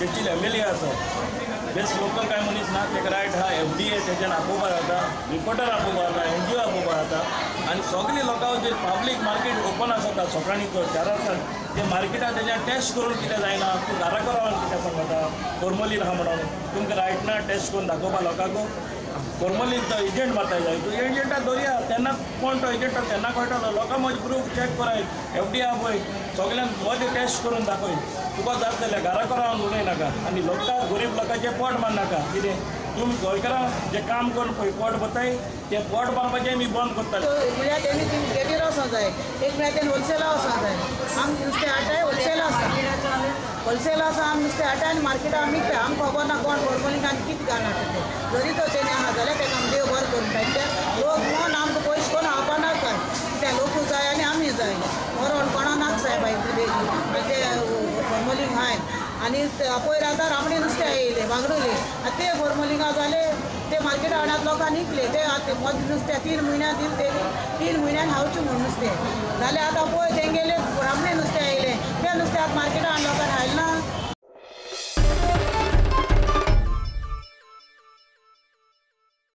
Techi MLA आसा best local काय मनीस ना तेका रायट हा FDA तेच्यान आपोवपा जाता रिपोर्टर आपोवपा जाता NGO आपोवपा जाता आनी सगळीं लोकां जे पब्लीक मार्केट ओपन आसता सकाळीं तो 4 आसता ते मार्केटात तेच्यान टेस्ट करून कितें जायना तूं घरा रावन कितें सांगता फॉर्मलीन आहा म्हणून तुमकां रायट ना टेस्ट करून दाखोवपा लोकांक फॉर्मली तो एजंट मारता जाय तूं एजंटा दवरया तेन्ना कोण तो एजंट तेन्ना कळटलो लोकां म्हजे प्रूफ चॅक कराय FDA आपय सगळ्यांक मदें टेस्ट करून दाखय तुका जाता जाल्यार घरा रावन उलय नाका आनी लोकां गरीब लोकांचें पोट मारनाका कितें तुमी गोंयकारां जे काम करून पळय पोट भरताय ते पोट मारपाचें मी बंद करता म्हळ्यार तेणी गेटीर वचोंक जाय एक म्हळ्यार तेणी होलसेला वचोंक जाय आमी नुस्तें हाडटाय होलसेल आसा होलसेल आसा आमी नुस्तें हाडटा आनी मार्केटान विकताय आमकां खबर ना कोण फॉर्मलीन आनी कितें घालून हाडटा ते जरी तो तेणी आहा जाल्यार तेका आमी देव बरें करून ते लोक म्हूण आमकां पयशे कोण खावपा नाका ते लोकूय जाय आनी आमी जाय मरण कोणा नाका सायबा ते फॉर्मलीन हाय आनी पयर आतां रामडे नुस्तें येयले बांगडुले आतां ते फॉर्मलिंगा जाले ते मार्केट हाडात लोकांनी विकले ते मद नुस्तें 3 म्हयन्यान दिले 3 म्हयन्यान खावचें म्हूण नुस्तें जाल्यार आतां पळय तेंगेले रामडे नुस्तें येयले ते नुस्तें आतां मार्केटान लोकांनी हाडलें ना